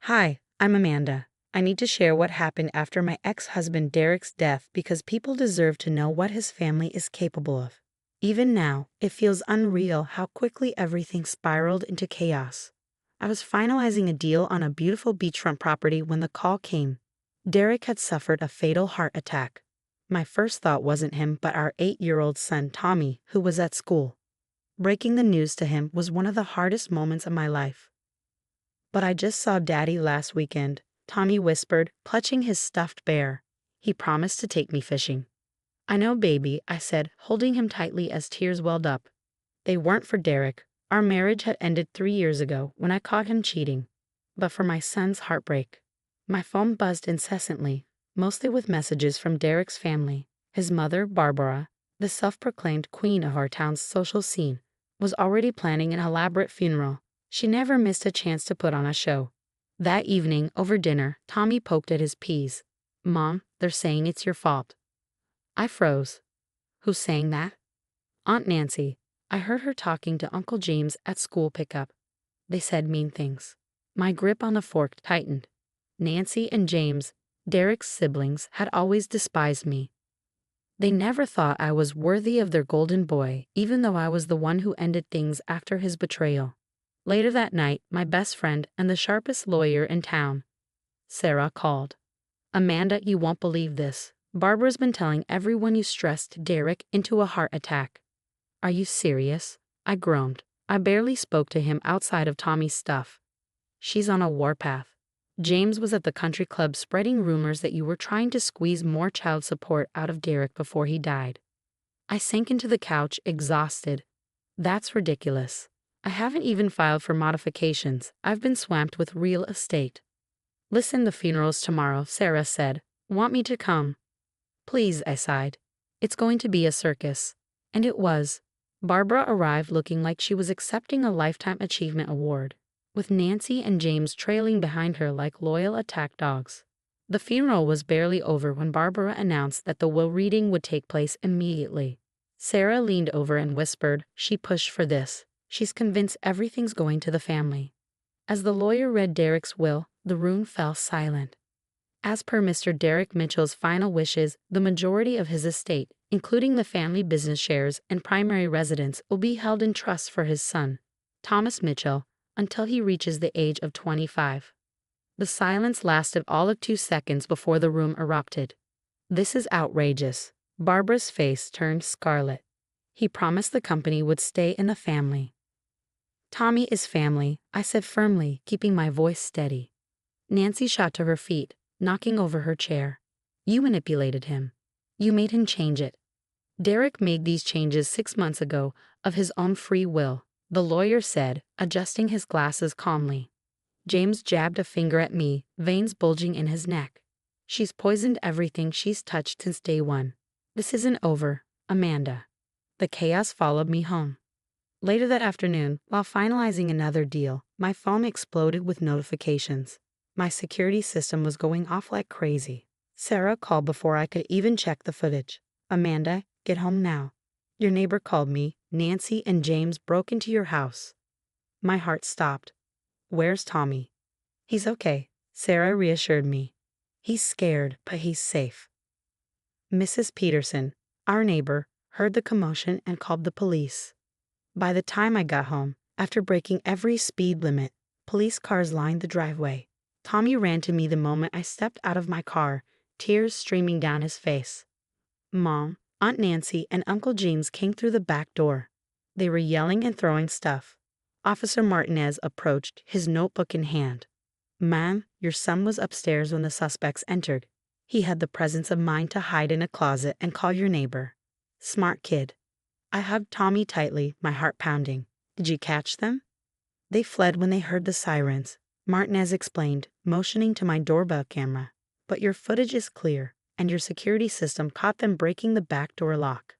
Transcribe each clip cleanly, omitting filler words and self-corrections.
Hi, I'm Amanda. I need to share what happened after my ex-husband Derek's death because people deserve to know what his family is capable of. Even now, it feels unreal how quickly everything spiraled into chaos. I was finalizing a deal on a beautiful beachfront property when the call came. Derek had suffered a fatal heart attack. My first thought wasn't him but our 8-year-old son Tommy, who was at school. Breaking the news to him was one of the hardest moments of my life. "But I just saw Daddy last weekend," Tommy whispered, clutching his stuffed bear. "He promised to take me fishing." "I know, baby," I said, holding him tightly as tears welled up. They weren't for Derek. Our marriage had ended 3 years ago when I caught him cheating. But for my son's heartbreak. My phone buzzed incessantly, mostly with messages from Derek's family. His mother, Barbara, the self-proclaimed queen of our town's social scene, was already planning an elaborate funeral. She never missed a chance to put on a show. That evening, over dinner, Tommy poked at his peas. "Mom, they're saying it's your fault." I froze. "Who's saying that?" "Aunt Nancy. I heard her talking to Uncle James at school pickup. They said mean things." My grip on the fork tightened. Nancy and James, Derek's siblings, had always despised me. They never thought I was worthy of their golden boy, even though I was the one who ended things after his betrayal. Later that night, my best friend and the sharpest lawyer in town, Sarah, called. "Amanda, you won't believe this. Barbara's been telling everyone you stressed Derek into a heart attack." "Are you serious?" I groaned. I barely spoke to him outside of Tommy's stuff. "She's on a warpath. James was at the country club spreading rumors that you were trying to squeeze more child support out of Derek before he died." I sank into the couch, exhausted. "That's ridiculous. I haven't even filed for modifications. I've been swamped with real estate." "Listen, the funeral's tomorrow," Sarah said. "Want me to come?" "Please," I sighed. "It's going to be a circus." And it was. Barbara arrived looking like she was accepting a Lifetime Achievement Award, with Nancy and James trailing behind her like loyal attack dogs. The funeral was barely over when Barbara announced that the will reading would take place immediately. Sarah leaned over and whispered, "She pushed for this. She's convinced everything's going to the family." As the lawyer read Derek's will, the room fell silent. As per Mr. Derek Mitchell's final wishes, the majority of his estate, including the family business shares and primary residence, will be held in trust for his son, Thomas Mitchell, until he reaches the age of 25. The silence lasted all of 2 seconds before the room erupted. "This is outrageous." Barbara's face turned scarlet. "He promised the company would stay in the family." "Tommy is family," I said firmly, keeping my voice steady. Nancy shot to her feet, knocking over her chair. "You manipulated him. You made him change it." "Derek made these changes 6 months ago of his own free will," the lawyer said, adjusting his glasses calmly. James jabbed a finger at me, veins bulging in his neck. "She's poisoned everything she's touched since day one. This isn't over, Amanda." The chaos followed me home. Later that afternoon, while finalizing another deal, my phone exploded with notifications. My security system was going off like crazy. Sarah called before I could even check the footage. "Amanda, get home now. Your neighbor called me. Nancy and James broke into your house." My heart stopped. "Where's Tommy?" "He's okay," Sarah reassured me. "He's scared, but he's safe." Mrs. Peterson, our neighbor, heard the commotion and called the police. By the time I got home, after breaking every speed limit, police cars lined the driveway. Tommy ran to me the moment I stepped out of my car, tears streaming down his face. Mom, Aunt Nancy, and Uncle James came through the back door. They were yelling and throwing stuff. Officer Martinez approached, his notebook in hand. "Ma'am, your son was upstairs when the suspects entered. He had the presence of mind to hide in a closet and call your neighbor. Smart kid." I hugged Tommy tightly, my heart pounding. "Did you catch them?" "They fled when they heard the sirens," Martinez explained, motioning to my doorbell camera. "But your footage is clear, and your security system caught them breaking the back door lock."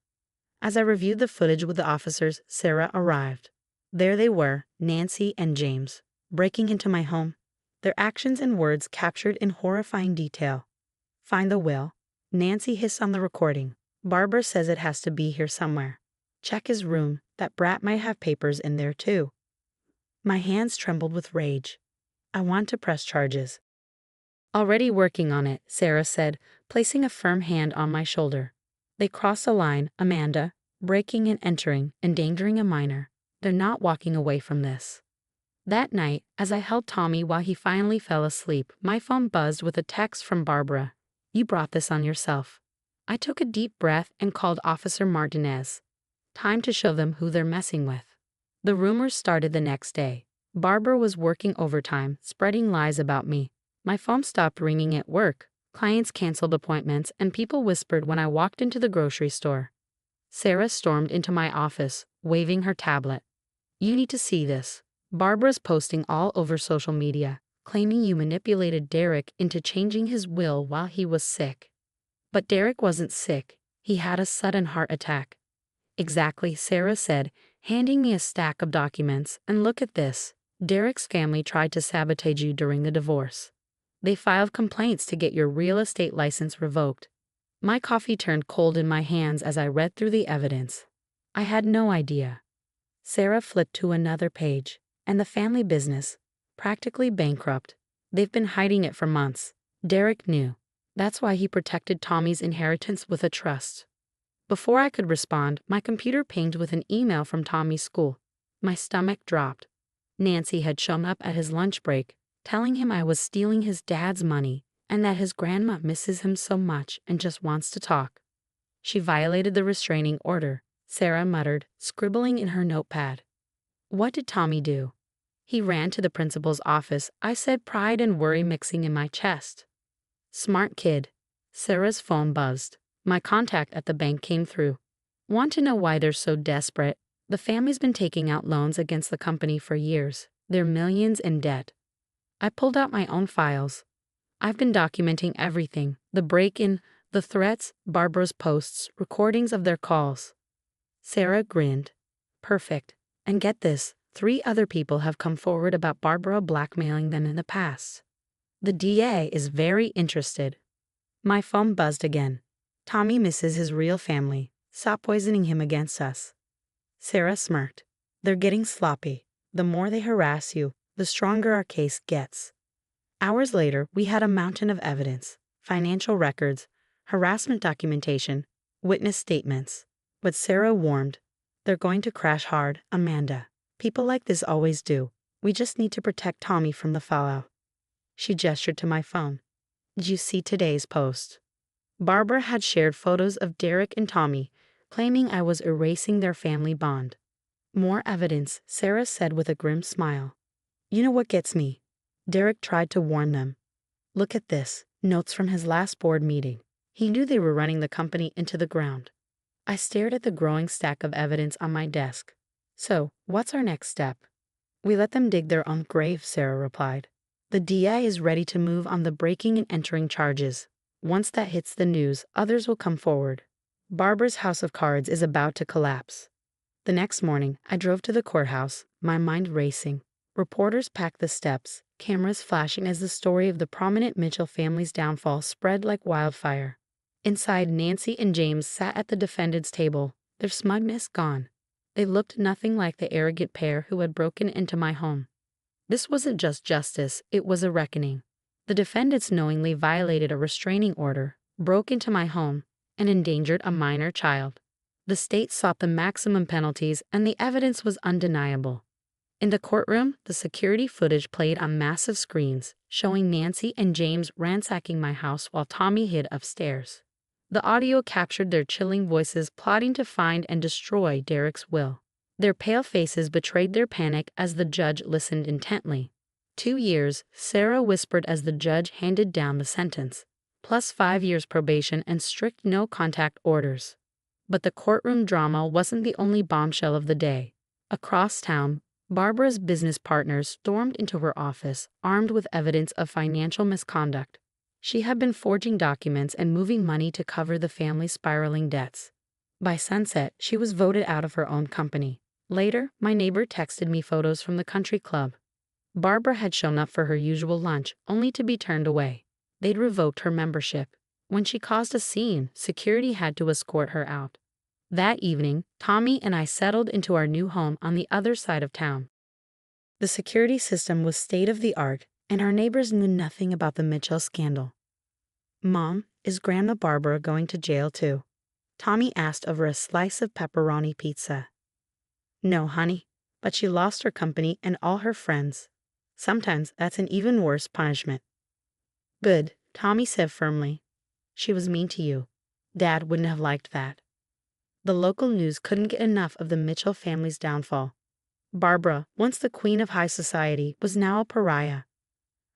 As I reviewed the footage with the officers, Sarah arrived. There they were, Nancy and James, breaking into my home, their actions and words captured in horrifying detail. "Find the will." Nancy hissed on the recording. "Barbara says it has to be here somewhere. Check his room. That brat might have papers in there too." My hands trembled with rage. I want to press charges. Already working on it, Sarah said, placing a firm hand on my shoulder. They cross a line, Amanda, breaking and entering, endangering a minor. They're not walking away from this. That night, as I held Tommy while he finally fell asleep, my phone buzzed with a text from Barbara. You brought this on yourself. I took a deep breath and called Officer Martinez. Time to show them who they're messing with. The rumors started the next day. Barbara was working overtime, spreading lies about me. My phone stopped ringing at work. Clients canceled appointments, and people whispered when I walked into the grocery store. Sarah stormed into my office, waving her tablet. You need to see this. Barbara's posting all over social media, claiming you manipulated Derek into changing his will while he was sick. But Derek wasn't sick. He had a sudden heart attack. Exactly, Sarah said, handing me a stack of documents. And look at this. Derek's family tried to sabotage you during the divorce. They filed complaints to get your real estate license revoked. My coffee turned cold in my hands as I read through the evidence. I had no idea. Sarah flipped to another page. And the family business, practically bankrupt. They've been hiding it for months. Derek knew. That's why he protected Tommy's inheritance with a trust. Before I could respond, my computer pinged with an email from Tommy's school. My stomach dropped. Nancy had shown up at his lunch break, telling him I was stealing his dad's money and that his grandma misses him so much and just wants to talk. She violated the restraining order, Sarah muttered, scribbling in her notepad. What did Tommy do? He ran to the principal's office, I said, pride and worry mixing in my chest. Smart kid. Sarah's phone buzzed. My contact at the bank came through. Want to know why they're so desperate? The family's been taking out loans against the company for years. They're millions in debt. I pulled out my own files. I've been documenting everything, the break-in, the threats, Barbara's posts, recordings of their calls. Sarah grinned. Perfect. And get this, 3 other people have come forward about Barbara blackmailing them in the past. The DA is very interested. My phone buzzed again. Tommy misses his real family. Stop poisoning him against us. Sarah smirked. They're getting sloppy. The more they harass you, the stronger our case gets. Hours later, we had a mountain of evidence, financial records, harassment documentation, witness statements. But Sarah warned, they're going to crash hard, Amanda. People like this always do. We just need to protect Tommy from the fallout. She gestured to my phone. Did you see today's post? Barbara had shared photos of Derek and Tommy, claiming I was erasing their family bond. More evidence, Sarah said with a grim smile. You know what gets me? Derek tried to warn them. Look at this, notes from his last board meeting. He knew they were running the company into the ground. I stared at the growing stack of evidence on my desk. So, what's our next step? We let them dig their own grave, Sarah replied. The DI is ready to move on the breaking and entering charges. Once that hits the news, others will come forward. Barbara's house of cards is about to collapse. The next morning, I drove to the courthouse, my mind racing. Reporters packed the steps, cameras flashing as the story of the prominent Mitchell family's downfall spread like wildfire. Inside, Nancy and James sat at the defendant's table, their smugness gone. They looked nothing like the arrogant pair who had broken into my home. This wasn't just justice, it was a reckoning. The defendants knowingly violated a restraining order, broke into my home, and endangered a minor child. The state sought the maximum penalties, and the evidence was undeniable. In the courtroom, the security footage played on massive screens, showing Nancy and James ransacking my house while Tommy hid upstairs. The audio captured their chilling voices plotting to find and destroy Derek's will. Their pale faces betrayed their panic as the judge listened intently. 2 years, Sarah whispered as the judge handed down the sentence, plus 5 years probation and strict no-contact orders. But the courtroom drama wasn't the only bombshell of the day. Across town, Barbara's business partners stormed into her office, armed with evidence of financial misconduct. She had been forging documents and moving money to cover the family's spiraling debts. By sunset, she was voted out of her own company. Later, my neighbor texted me photos from the country club. Barbara had shown up for her usual lunch, only to be turned away. They'd revoked her membership. When she caused a scene, security had to escort her out. That evening, Tommy and I settled into our new home on the other side of town. The security system was state-of-the-art, And our neighbors knew nothing about the Mitchell scandal. "Mom, is Grandma Barbara going to jail too?" Tommy asked over a slice of pepperoni pizza. "No, honey, but she lost her company and all her friends. Sometimes that's an even worse punishment." "Good," Tommy said firmly. "She was mean to you. Dad wouldn't have liked that." The local news couldn't get enough of the Mitchell family's downfall. Barbara, once the queen of high society, was now a pariah.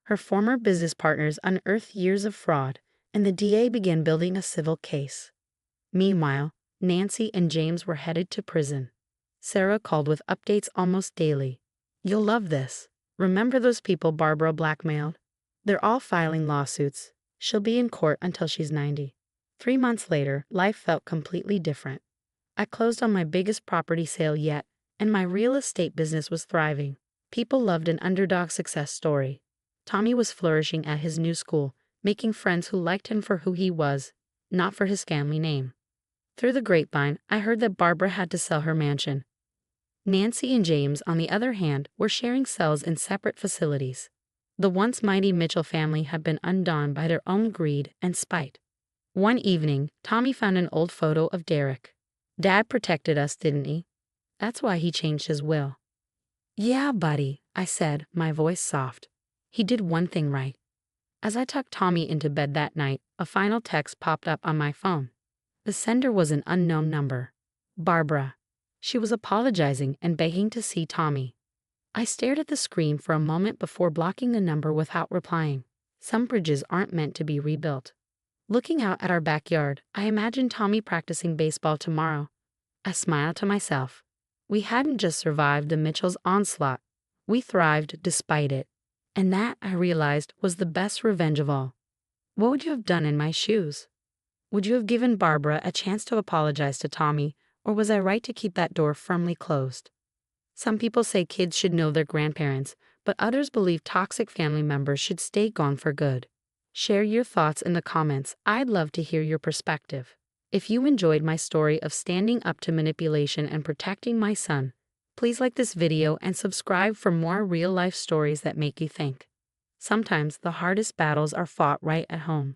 Her former business partners unearthed years of fraud, and the DA began building a civil case. Meanwhile, Nancy and James were headed to prison. Sarah called with updates almost daily. "You'll love this. Remember those people Barbara blackmailed? They're all filing lawsuits. She'll be in court until she's 90. 3 months later, life felt completely different. I closed on my biggest property sale yet, and my real estate business was thriving. People loved an underdog success story. Tommy was flourishing at his new school, making friends who liked him for who he was, not for his family name. Through the grapevine, I heard that Barbara had to sell her mansion. Nancy and James, on the other hand, were sharing cells in separate facilities. The once mighty Mitchell family had been undone by their own greed and spite. One evening, Tommy found an old photo of Derek. "Dad protected us, didn't he? That's why he changed his will." "Yeah, buddy," I said, my voice soft. "He did one thing right." As I tucked Tommy into bed that night, a final text popped up on my phone. The sender was an unknown number. Barbara. She was apologizing and begging to see Tommy. I stared at the screen for a moment before blocking the number without replying. Some bridges aren't meant to be rebuilt. Looking out at our backyard, I imagined Tommy practicing baseball tomorrow. I smiled to myself. We hadn't just survived the Mitchell's onslaught. We thrived despite it. And that, I realized, was the best revenge of all. What would you have done in my shoes? Would you have given Barbara a chance to apologize to Tommy, or was I right to keep that door firmly closed? Some people say kids should know their grandparents, but others believe toxic family members should stay gone for good. Share your thoughts in the comments. I'd love to hear your perspective. If you enjoyed my story of standing up to manipulation and protecting my son, please like this video and subscribe for more real-life stories that make you think. Sometimes the hardest battles are fought right at home.